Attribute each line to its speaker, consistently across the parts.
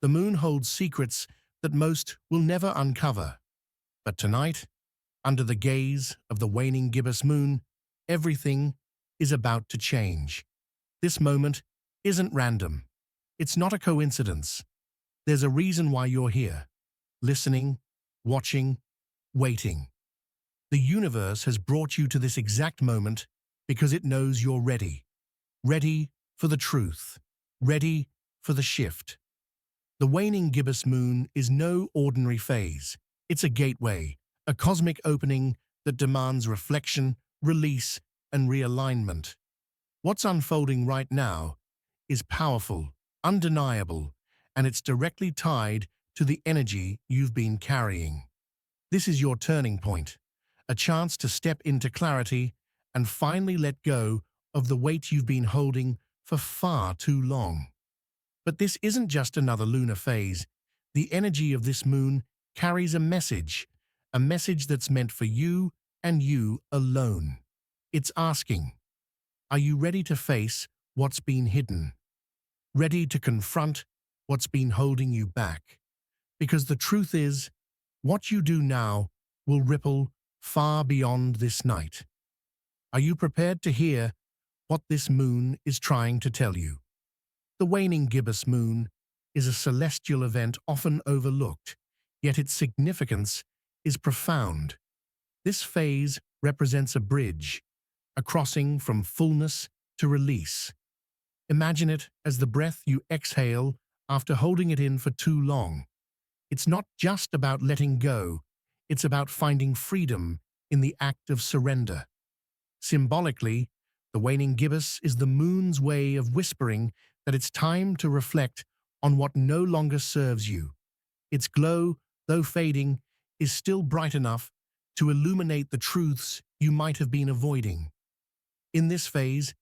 Speaker 1: The moon holds secrets that most will never uncover. But tonight, under the gaze of the waning gibbous moon, everything is about to change. This moment isn't random. It's not a coincidence. There's a reason why you're here. Listening, watching, waiting. The universe has brought you to this exact moment because it knows you're ready. Ready for the truth. Ready for the shift. The waning gibbous moon is no ordinary phase. It's a gateway, a cosmic opening that demands reflection, release, and realignment. What's unfolding right now is powerful, undeniable, and it's directly tied to the energy you've been carrying. This is your turning point, a chance to step into clarity and finally let go of the weight you've been holding for far too long. But this isn't just another lunar phase. The energy of this moon carries a message that's meant for you and you alone. It's asking, are you ready to face what's been hidden? Ready to confront what's been holding you back? Because the truth is, what you do now will ripple far beyond this night. Are you prepared to hear what this moon is trying to tell you? The waning gibbous moon is a celestial event often overlooked, yet its significance is profound. This phase represents a bridge, a crossing from fullness to release. Imagine it as the breath you exhale after holding it in for too long. It's not just about letting go, it's about finding freedom in the act of surrender. Symbolically, the waning gibbous is the moon's way of whispering that it's time to reflect on what no longer serves you. Its glow, though fading, is still bright enough to illuminate the truths you might have been avoiding. In this phase,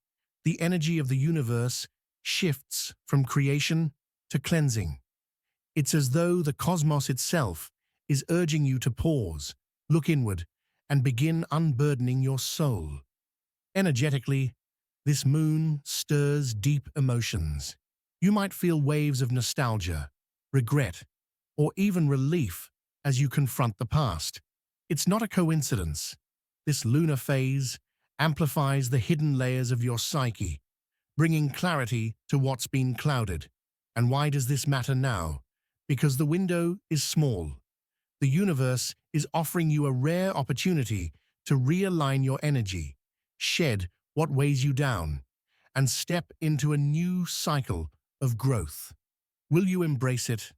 Speaker 1: the energy of the universe shifts from creation to cleansing. It's as though the cosmos itself is urging you to pause, look inward, and begin unburdening your soul. Energetically, this moon stirs deep emotions. You might feel waves of nostalgia, regret, or even relief as you confront the past. It's not a coincidence. This lunar phase amplifies the hidden layers of your psyche, bringing clarity to what's been clouded. And why does this matter now? Because the window is small. The universe is offering you a rare opportunity to realign your energy, shed what weighs you down, and step into a new cycle of growth. Will you embrace it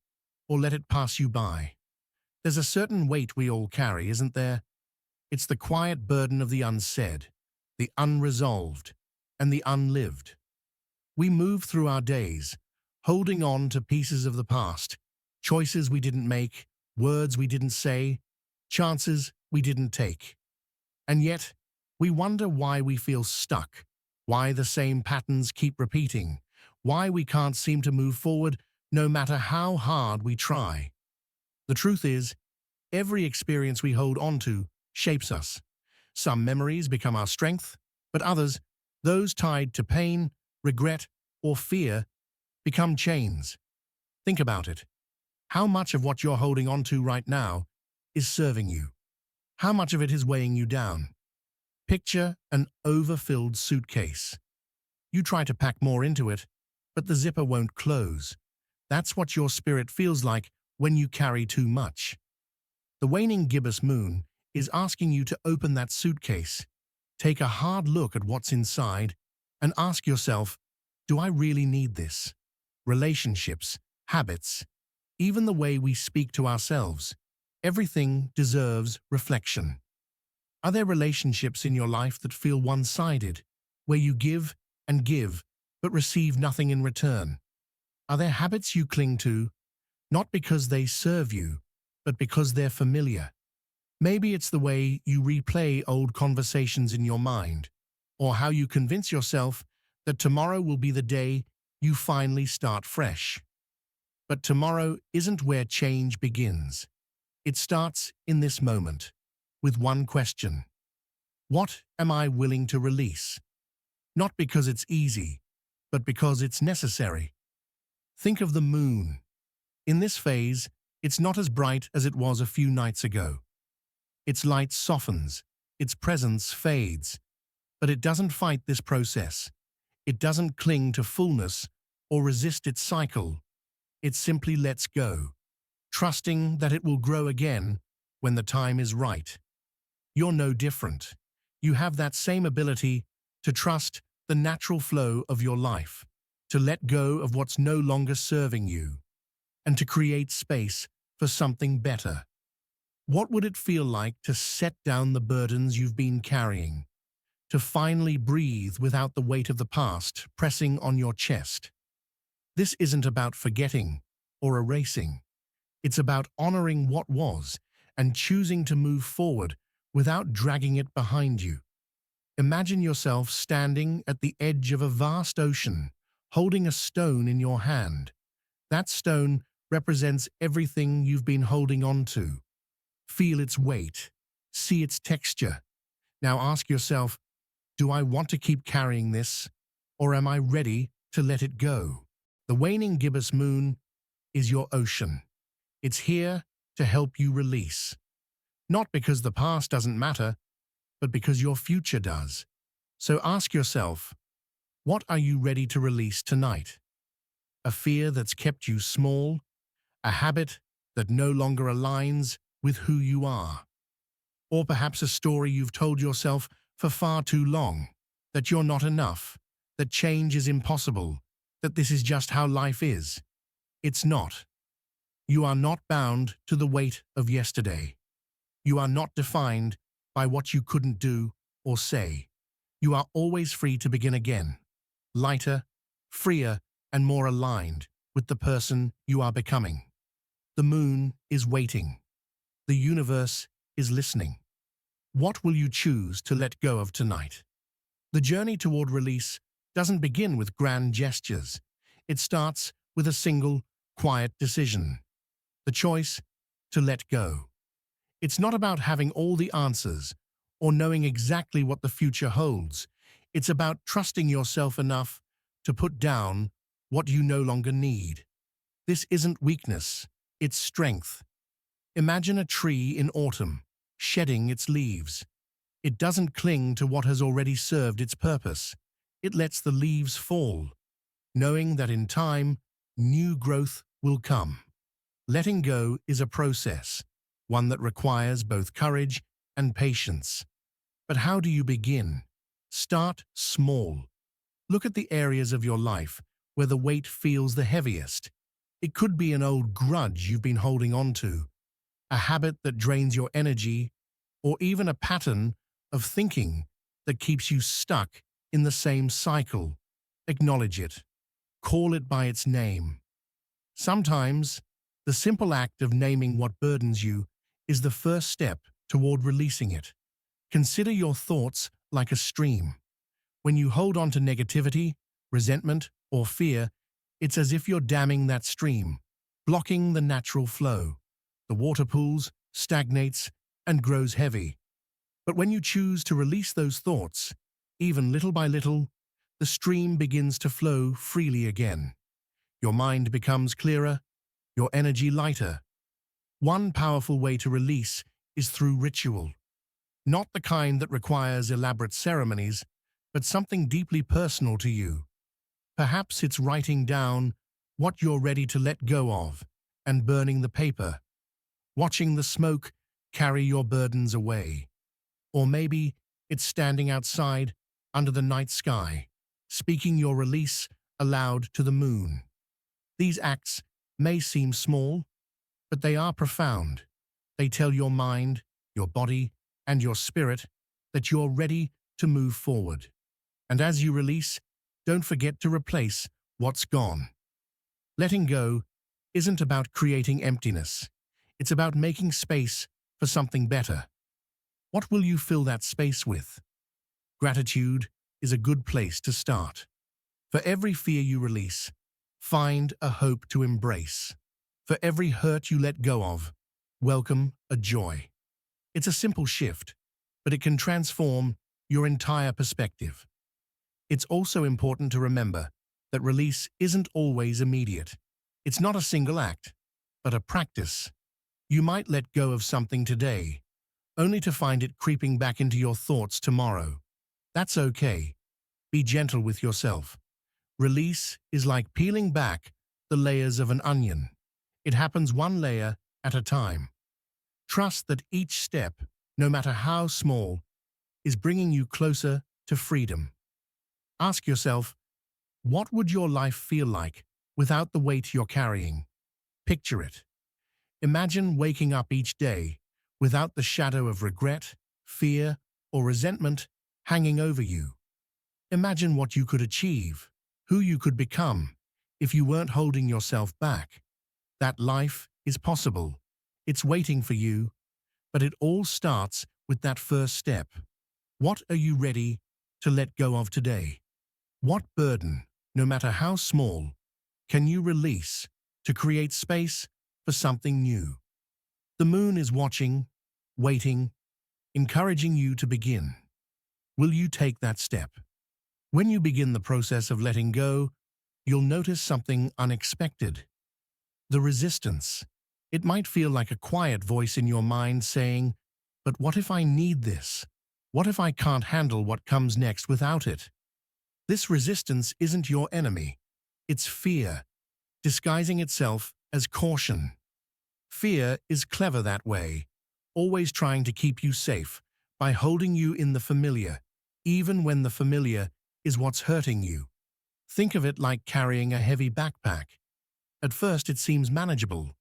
Speaker 1: or let it pass you by? There's a certain weight we all carry, isn't there? It's the quiet burden of the unsaid, the unresolved, and the unlived. We move through our days, holding on to pieces of the past, choices we didn't make, words we didn't say, chances we didn't take. And yet, we wonder why we feel stuck, why the same patterns keep repeating, why we can't seem to move forward no matter how hard we try. The truth is, every experience we hold on to shapes us. Some memories become our strength, but others, those tied to pain, regret, or fear, become chains. Think about it. How much of what you're holding on to right now is serving you? How much of it is weighing you down? Picture an overfilled suitcase. You try to pack more into it, but the zipper won't close. That's what your spirit feels like when you carry too much. The waning gibbous moon is asking you to open that suitcase, take a hard look at what's inside, and ask yourself, do I really need this? Relationships, habits, even the way we speak to ourselves, everything deserves reflection. Are there relationships in your life that feel one-sided, where you give and give, but receive nothing in return? Are there habits you cling to, not because they serve you, but because they're familiar? Maybe it's the way you replay old conversations in your mind, or how you convince yourself that tomorrow will be the day you finally start fresh. But tomorrow isn't where change begins. It starts in this moment, with one question. What am I willing to release? Not because it's easy, but because it's necessary. Think of the moon. In this phase, it's not as bright as it was a few nights ago. Its light softens, its presence fades, but it doesn't fight this process. It doesn't cling to fullness or resist its cycle. It simply lets go, trusting that it will grow again when the time is right. You're no different. You have that same ability to trust the natural flow of your life, to let go of what's no longer serving you, and to create space for something better. What would it feel like to set down the burdens you've been carrying, to finally breathe without the weight of the past pressing on your chest? This isn't about forgetting or erasing. It's about honoring what was and choosing to move forward without dragging it behind you. Imagine yourself standing at the edge of a vast ocean, holding a stone in your hand. That stone represents everything you've been holding on to. Feel its weight, see its texture. Now ask yourself, do I want to keep carrying this, or am I ready to let it go? The waning gibbous moon is your ocean. It's here to help you release. Not because the past doesn't matter, but because your future does. So ask yourself, what are you ready to release tonight? A fear that's kept you small? A habit that no longer aligns with who you are? Or perhaps a story you've told yourself for far too long, that you're not enough, that change is impossible, that this is just how life is. It's not. You are not bound to the weight of yesterday. You are not defined by what you couldn't do or say. You are always free to begin again, lighter, freer, and more aligned with the person you are becoming. The moon is waiting. The universe is listening. What will you choose to let go of tonight? The journey toward release doesn't begin with grand gestures. It starts with a single, quiet decision. The choice to let go. It's not about having all the answers or knowing exactly what the future holds. It's about trusting yourself enough to put down what you no longer need. This isn't weakness, it's strength. Imagine a tree in autumn, shedding its leaves. It doesn't cling to what has already served its purpose. It lets the leaves fall, knowing that in time, new growth will come. Letting go is a process, one that requires both courage and patience. But how do you begin? Start small. Look at the areas of your life where the weight feels the heaviest. It could be an old grudge you've been holding on to, a habit that drains your energy, or even a pattern of thinking that keeps you stuck in the same cycle. Acknowledge it. Call it by its name. Sometimes, the simple act of naming what burdens you is the first step toward releasing it. Consider your thoughts like a stream. When you hold on to negativity, resentment, or fear, it's as if you're damming that stream, blocking the natural flow. The water pools, stagnates, and grows heavy. But when you choose to release those thoughts, even little by little, the stream begins to flow freely again. Your mind becomes clearer, your energy lighter. One powerful way to release is through ritual. Not the kind that requires elaborate ceremonies, but something deeply personal to you. Perhaps it's writing down what you're ready to let go of and burning the paper, watching the smoke carry your burdens away. Or maybe it's standing outside under the night sky, speaking your release aloud to the moon. These acts may seem small, but they are profound. They tell your mind, your body, and your spirit that you're ready to move forward. And as you release, don't forget to replace what's gone. Letting go isn't about creating emptiness. It's about making space for something better. What will you fill that space with? Gratitude is a good place to start. For every fear you release, find a hope to embrace. For every hurt you let go of, welcome a joy. It's a simple shift, but it can transform your entire perspective. It's also important to remember that release isn't always immediate. It's not a single act. but a practice. You might let go of something today, only to find it creeping back into your thoughts tomorrow. That's okay. Be gentle with yourself. Release is like peeling back the layers of an onion. It happens one layer at a time. Trust that each step, no matter how small, is bringing you closer to freedom. Ask yourself, what would your life feel like without the weight you're carrying? Picture it. Imagine waking up each day without the shadow of regret, fear, or resentment hanging over you. Imagine what you could achieve, who you could become, if you weren't holding yourself back. That life is possible. It's waiting for you, but it all starts with that first step. What are you ready to let go of today? What burden, no matter how small, can you release to create space for something new? The moon is watching, waiting, encouraging you to begin. Will you take that step? When you begin the process of letting go, you'll notice something unexpected. The resistance. It might feel like a quiet voice in your mind saying, "But what if I need this? What if I can't handle what comes next without it?" This resistance isn't your enemy. It's fear, disguising itself as caution. Fear is clever that way, always trying to keep you safe by holding you in the familiar, even when the familiar is what's hurting you. Think of it like carrying a heavy backpack. At first it seems manageable.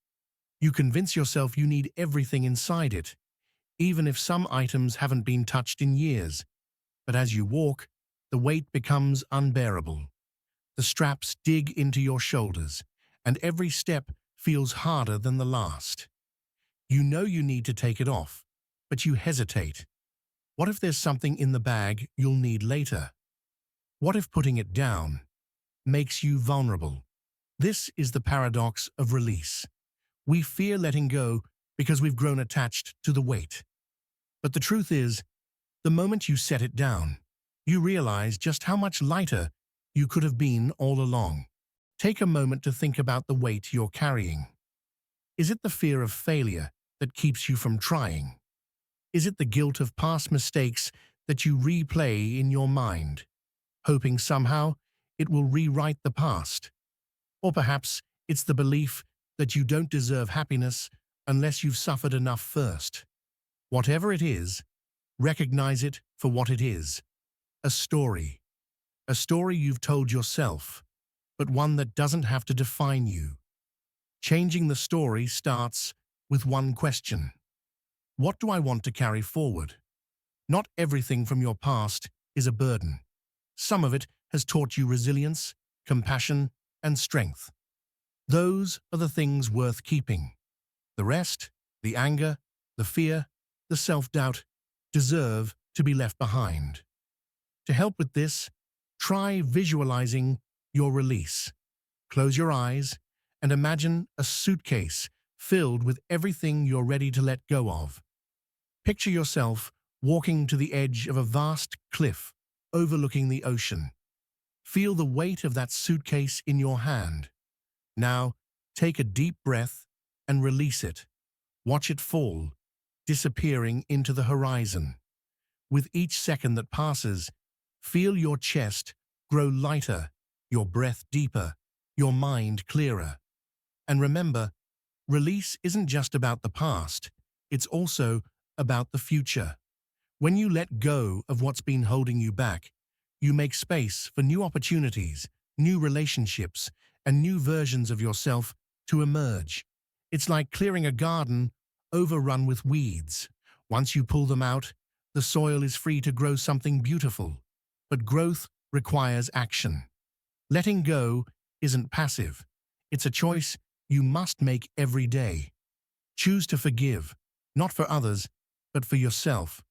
Speaker 1: You convince yourself you need everything inside it, even if some items haven't been touched in years. But as you walk, the weight becomes unbearable. The straps dig into your shoulders, and every step feels harder than the last. You know you need to take it off, but you hesitate. What if there's something in the bag you'll need later? What if putting it down makes you vulnerable? This is the paradox of release. We fear letting go because we've grown attached to the weight. But the truth is, the moment you set it down, you realize just how much lighter you could have been all along. Take a moment to think about the weight you're carrying. Is it the fear of failure that keeps you from trying? Is it the guilt of past mistakes that you replay in your mind, hoping somehow it will rewrite the past? Or perhaps it's the belief that you don't deserve happiness unless you've suffered enough first. Whatever it is, recognize it for what it is. A story. A story you've told yourself, but one that doesn't have to define you. Changing the story starts with one question. What do I want to carry forward? Not everything from your past is a burden. Some of it has taught you resilience, compassion, and strength. Those are the things worth keeping. The rest, the anger, the fear, the self-doubt, deserve to be left behind. To help with this, try visualizing your release. Close your eyes and imagine a suitcase filled with everything you're ready to let go of. Picture yourself walking to the edge of a vast cliff overlooking the ocean. Feel the weight of that suitcase in your hand. Now, take a deep breath and release it. Watch it fall, disappearing into the horizon. With each second that passes, feel your chest grow lighter, your breath deeper, your mind clearer. And remember, release isn't just about the past, it's also about the future. When you let go of what's been holding you back, you make space for new opportunities, new relationships, and new versions of yourself to emerge. It's like clearing a garden overrun with weeds. Once you pull them out, the soil is free to grow something beautiful. But growth requires action. Letting go isn't passive. It's a choice you must make every day. Choose to forgive, not for others, but for yourself.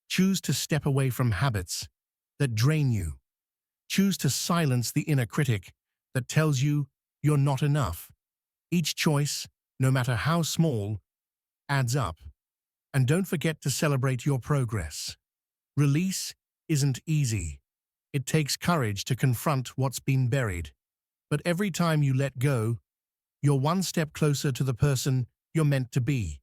Speaker 1: Choose to step away from habits that drain you. Choose to silence the inner critic that tells you you're not enough. Each choice, no matter how small, adds up. And don't forget to celebrate your progress. Release isn't easy. It takes courage to confront what's been buried. But every time you let go, You're one step closer to the person you're meant to be,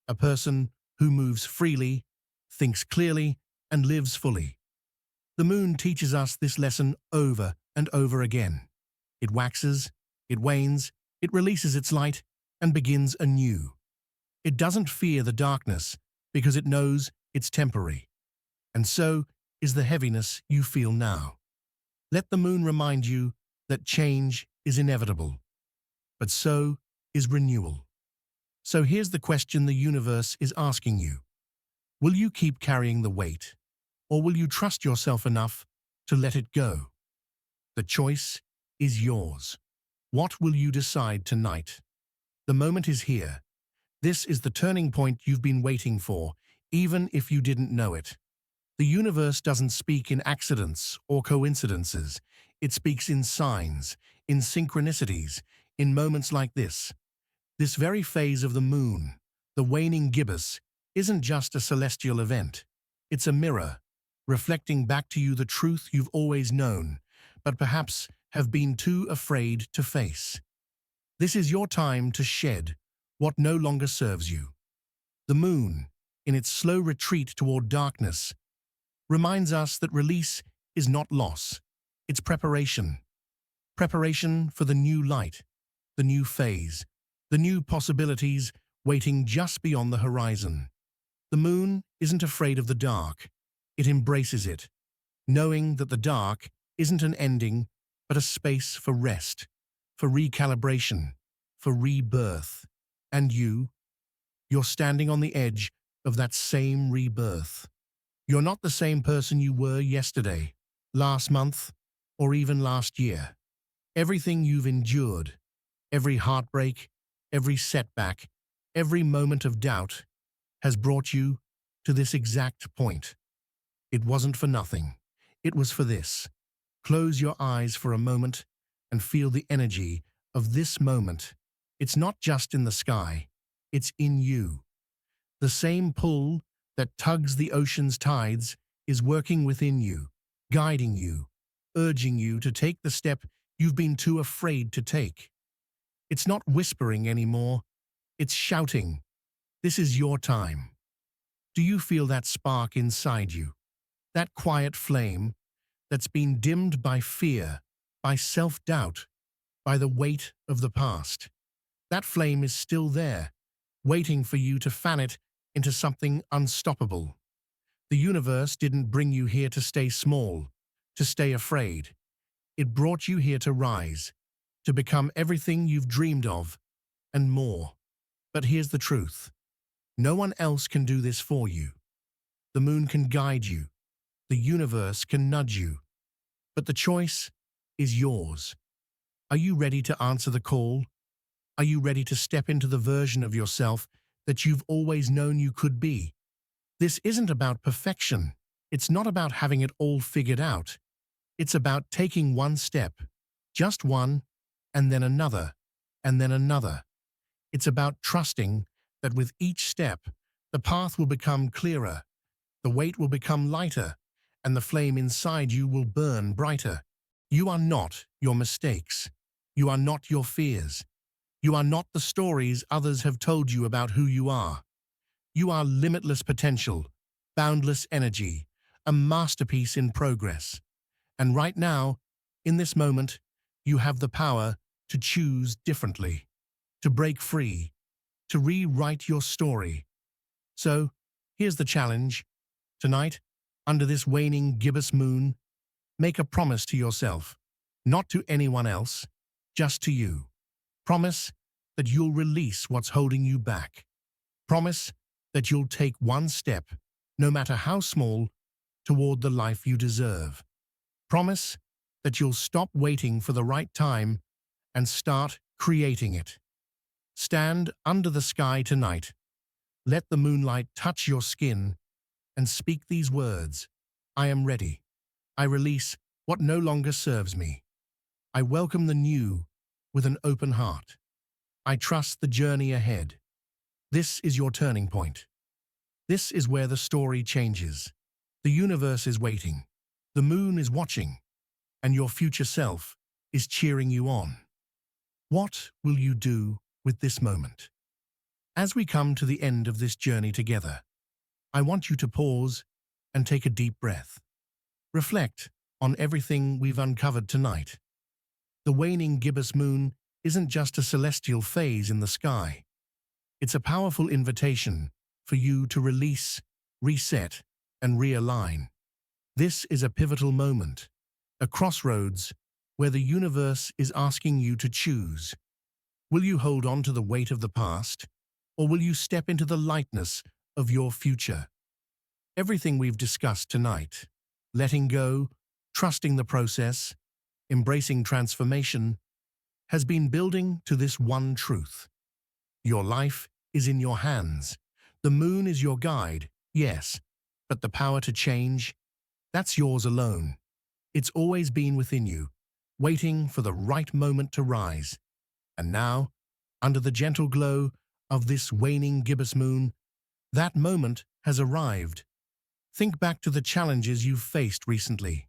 Speaker 1: a person who moves freely, thinks clearly, and lives fully. The moon teaches us this lesson over and over again. It waxes, it wanes, it releases its light, and begins anew. It doesn't fear the darkness because it knows it's temporary. And so is the heaviness you feel now. Let the moon remind you that change is inevitable, but so is renewal. So here's the question the universe is asking you. Will you keep carrying the weight, or will you trust yourself enough to let it go? The choice is yours. What will you decide tonight? The moment is here. This is the turning point you've been waiting for, even if you didn't know it. The universe doesn't speak in accidents or coincidences. It speaks in signs, in synchronicities, in moments like this. This very phase of the moon, the waning gibbous, isn't just a celestial event. It's a mirror, reflecting back to you the truth you've always known, but perhaps have been too afraid to face. This is your time to shed what no longer serves you. The moon, in its slow retreat toward darkness, reminds us that release is not loss, it's preparation. Preparation for the new light, the new phase, the new possibilities waiting just beyond the horizon. The moon isn't afraid of the dark. It embraces it, knowing that the dark isn't an ending, but a space for rest, for recalibration, for rebirth. And you're standing on the edge of that same rebirth. You're not the same person you were yesterday, last month, or even last year. Everything you've endured, every heartbreak, every setback, every moment of doubt, has brought you to this exact point. It wasn't for nothing. It was for this. Close your eyes for a moment and feel the energy of this moment. It's not just in the sky, it's in you. The same pull that tugs the ocean's tides is working within you, guiding you, urging you to take the step you've been too afraid to take. It's not whispering anymore, it's shouting. This is your time. Do you feel that spark inside you? That quiet flame that's been dimmed by fear, by self-doubt, by the weight of the past? That flame is still there, waiting for you to fan it into something unstoppable. The universe didn't bring you here to stay small, to stay afraid. It brought you here to rise, to become everything you've dreamed of, and more. But here's the truth. No one else can do this for you. The moon can guide you. The universe can nudge you. But the choice is yours. Are you ready to answer the call? Are you ready to step into the version of yourself that you've always known you could be? This isn't about perfection. It's not about having it all figured out. It's about taking one step, just one, and then another, and then another. It's about trusting that with each step, the path will become clearer, the weight will become lighter, and the flame inside you will burn brighter. You are not your mistakes. You are not your fears. You are not the stories others have told you about who you are. You are limitless potential, boundless energy, a masterpiece in progress. And right now, in this moment, you have the power to choose differently, to break free, to rewrite your story. So, here's the challenge. Tonight, under this waning gibbous moon, make a promise to yourself, not to anyone else, just to you. Promise that you'll release what's holding you back. Promise that you'll take one step, no matter how small, toward the life you deserve. Promise that you'll stop waiting for the right time and start creating it. Stand under the sky tonight. Let the moonlight touch your skin and speak these words. I am ready. I release what no longer serves me. I welcome the new with an open heart. I trust the journey ahead. This is your turning point. This is where the story changes. The universe is waiting. The moon is watching. And your future self is cheering you on. What will you do with this moment? As we come to the end of this journey together, I want you to pause and take a deep breath. Reflect on everything we've uncovered tonight. The waning gibbous moon isn't just a celestial phase in the sky. It's a powerful invitation for you to release, reset, and realign. This is a pivotal moment, a crossroads where the universe is asking you to choose. Will you hold on to the weight of the past, or will you step into the lightness of your future? Everything we've discussed tonight, letting go, trusting the process, embracing transformation, has been building to this one truth. Your life is in your hands. The moon is your guide, yes, but the power to change, that's yours alone. It's always been within you, waiting for the right moment to rise. And now, under the gentle glow of this waning gibbous moon, that moment has arrived. Think back to the challenges you've faced recently,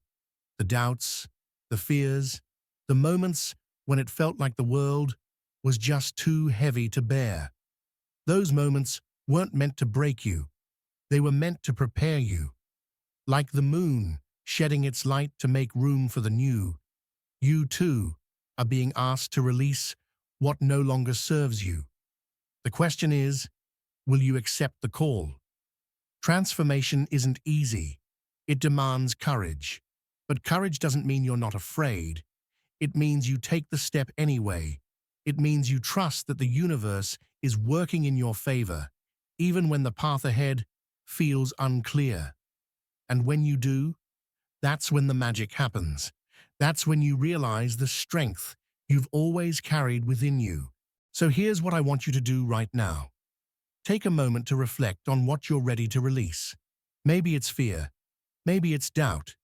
Speaker 1: the doubts, the fears, the moments when it felt like the world was just too heavy to bear. Those moments weren't meant to break you. They were meant to prepare you. Like the moon shedding its light to make room for the new, you too are being asked to release what no longer serves you. The question is, will you accept the call? Transformation isn't easy. It demands courage. But courage doesn't mean you're not afraid. It means you take the step anyway. It means you trust that the universe is working in your favor, even when the path ahead feels unclear. And when you do, that's when the magic happens. That's when you realize the strength you've always carried within you. So here's what I want you to do right now. Take a moment to reflect on what you're ready to release. Maybe it's fear. Maybe it's doubt.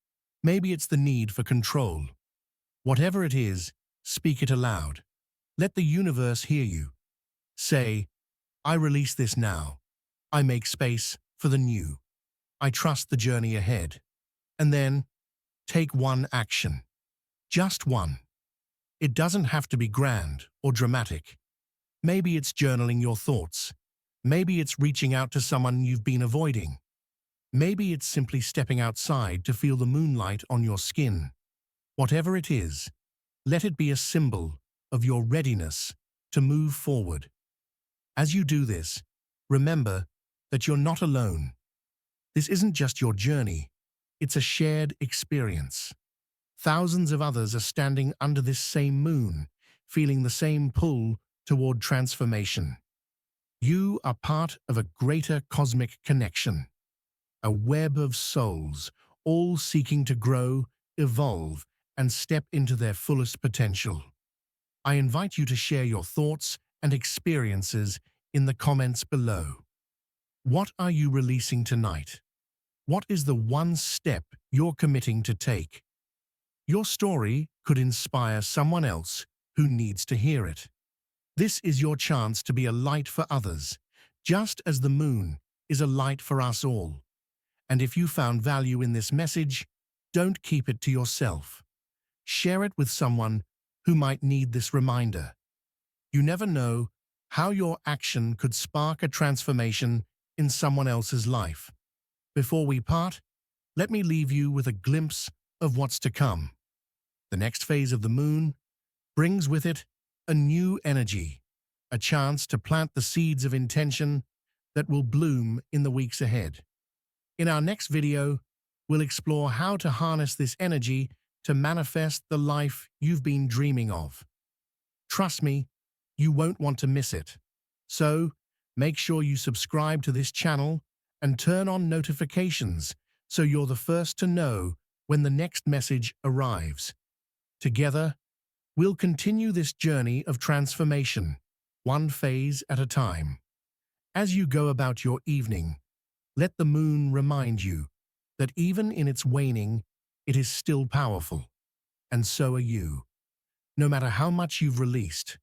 Speaker 1: Maybe it's the need for control. Whatever it is, speak it aloud. Let the universe hear you. Say, I release this now. I make space for the new. I trust the journey ahead. And then, take one action. Just one. It doesn't have to be grand or dramatic. Maybe it's journaling your thoughts. Maybe it's reaching out to someone you've been avoiding. Maybe it's simply stepping outside to feel the moonlight on your skin. Whatever it is, let it be a symbol of your readiness to move forward. As you do this, remember that you're not alone. This isn't just your journey, it's a shared experience. Thousands of others are standing under this same moon, feeling the same pull toward transformation. You are part of a greater cosmic connection, a web of souls, all seeking to grow, evolve, and step into their fullest potential. I invite you to share your thoughts and experiences in the comments below. What are you releasing tonight? What is the one step you're committing to take? Your story could inspire someone else who needs to hear it. This is your chance to be a light for others, just as the moon is a light for us all. And if you found value in this message, don't keep it to yourself. Share it with someone who might need this reminder. You never know how your action could spark a transformation in someone else's life. Before we part, let me leave you with a glimpse of what's to come. The next phase of the moon brings with it a new energy, a chance to plant the seeds of intention that will bloom in the weeks ahead. In our next video, we'll explore how to harness this energy to manifest the life you've been dreaming of. Trust me, you won't want to miss it. So, make sure you subscribe to this channel and turn on notifications so you're the first to know when the next message arrives. Together, we'll continue this journey of transformation, one phase at a time. As you go about your evening, let the moon remind you that even in its waning, it is still powerful. And so are you. No matter how much you've released,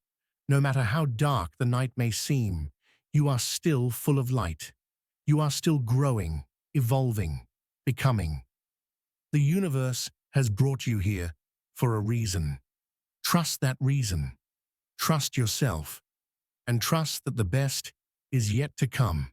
Speaker 1: no matter how dark the night may seem, you are still full of light. You are still growing, evolving, becoming. The universe has brought you here for a reason. Trust that reason. trust yourself, and trust that the best is yet to come.